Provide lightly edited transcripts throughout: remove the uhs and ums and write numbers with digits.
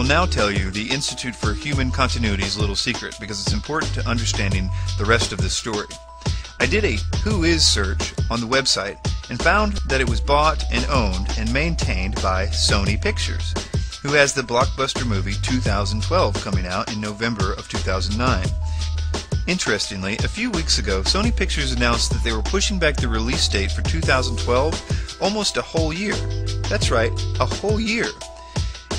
now tell you the Institute for Human Continuity's little secret, because it's important to understanding the rest of this story. I did a Who Is search on the website and found that it was bought and owned and maintained by Sony Pictures, who has the blockbuster movie 2012 coming out in November of 2009. Interestingly, a few weeks ago, Sony Pictures announced that they were pushing back the release date for 2012 almost a whole year. That's right, a whole year.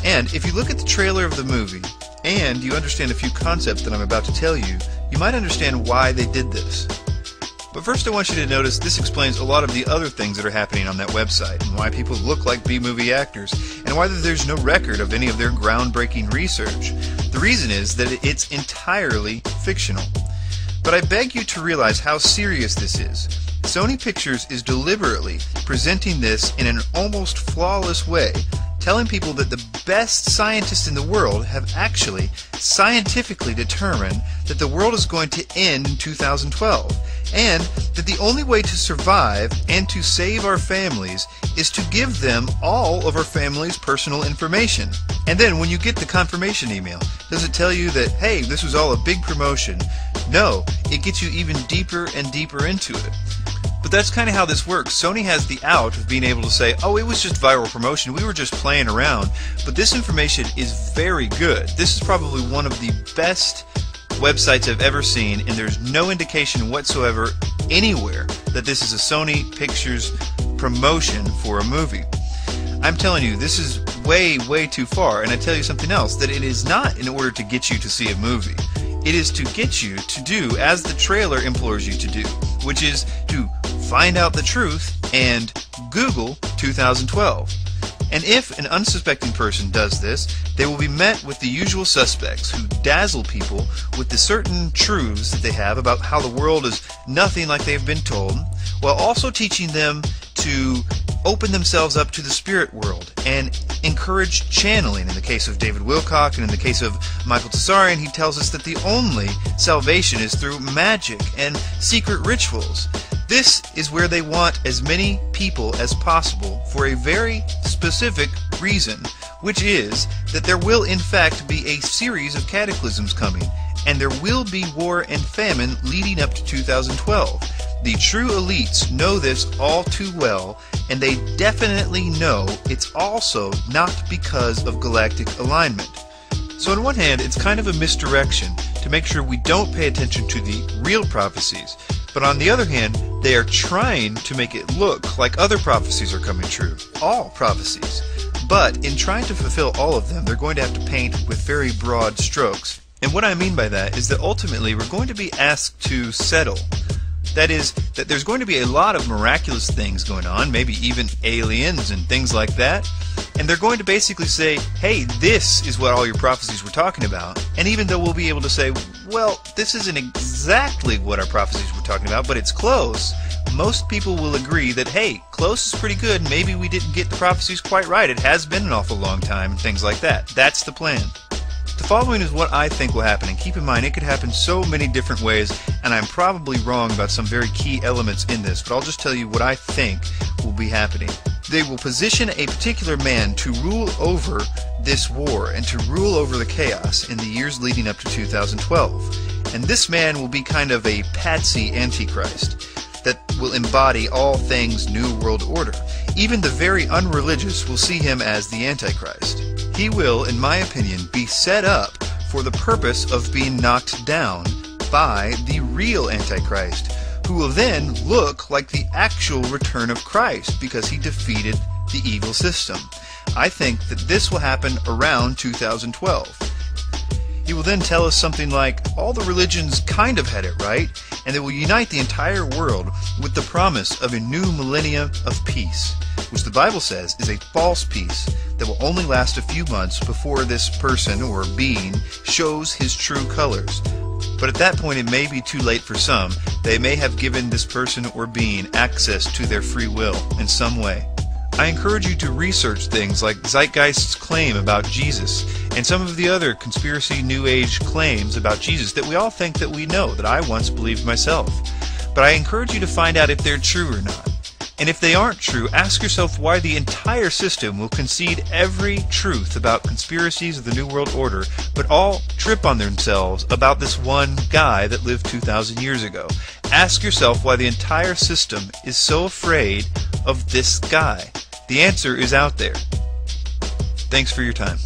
And if you look at the trailer of the movie, and you understand a few concepts that I'm about to tell you, you might understand why they did this. But first I want you to notice this explains a lot of the other things that are happening on that website, and why people look like B-movie actors, and why there's no record of any of their groundbreaking research. The reason is that it's entirely fictional. But I beg you to realize how serious this is. Sony Pictures is deliberately presenting this in an almost flawless way, telling people that the best scientists in the world have actually scientifically determined that the world is going to end in 2012, and that the only way to survive and to save our families is to give them all of our family's personal information. And then when you get the confirmation email, does it tell you that, hey, this was all a big promotion? No, it gets you even deeper and deeper into it. But that's kind of how this works. Sony has the out of being able to say, oh, it was just viral promotion, we were just playing around. But this information is very good. This is probably one of the best websites I've ever seen, and there's no indication whatsoever anywhere that this is a Sony Pictures promotion for a movie. I'm telling you, this is way, way too far, and I tell you something else, that it is not in order to get you to see a movie. It is to get you to do as the trailer implores you to do, which is to find out the truth and Google 2012. And if an unsuspecting person does this, they will be met with the usual suspects who dazzle people with the certain truths that they have about how the world is nothing like they've been told, while also teaching them to open themselves up to the spirit world and encourage channeling. In the case of David Wilcock and in the case of Michael Tsarian, he tells us that the only salvation is through magic and secret rituals. This is where they want as many people as possible for a very specific reason, which is that there will in fact be a series of cataclysms coming, and there will be war and famine leading up to 2012. The true elites know this all too well, and they definitely know it's also not because of galactic alignment. So on one hand, it's kind of a misdirection to make sure we don't pay attention to the real prophecies, but on the other hand, they are trying to make it look like other prophecies are coming true, all prophecies. But in trying to fulfill all of them, they're going to have to paint with very broad strokes. And what I mean by that is that ultimately we're going to be asked to settle. That is, that there's going to be a lot of miraculous things going on, maybe even aliens and things like that, and they're going to basically say, hey, this is what all your prophecies were talking about. And even though we'll be able to say, well, this isn't exactly what our prophecies were talking about, but it's close, most people will agree that, hey, close is pretty good, maybe we didn't get the prophecies quite right, it has been an awful long time, and things like that. That's the plan. The following is what I think will happen, and keep in mind it could happen so many different ways, and I'm probably wrong about some very key elements in this, but I'll just tell you what I think will be happening. They will position a particular man to rule over this war and to rule over the chaos in the years leading up to 2012. And this man will be kind of a patsy antichrist that will embody all things New World Order. Even the very unreligious will see him as the Antichrist. He will, in my opinion, be set up for the purpose of being knocked down by the real Antichrist, who will then look like the actual return of Christ because he defeated the evil system. I think that this will happen around 2012. He will then tell us something like, all the religions kind of had it right, and they will unite the entire world with the promise of a new millennia of peace, which the Bible says is a false peace that will only last a few months before this person or being shows his true colors. But at that point it may be too late for some. They may have given this person or being access to their free will in some way. I encourage you to research things like Zeitgeist's claim about Jesus and some of the other conspiracy New Age claims about Jesus that we all think that we know, that I once believed myself. But I encourage you to find out if they're true or not. And if they aren't true, ask yourself why the entire system will concede every truth about conspiracies of the New World Order, but all trip on themselves about this one guy that lived 2,000 years ago. Ask yourself why the entire system is so afraid of this guy. The answer is out there. Thanks for your time.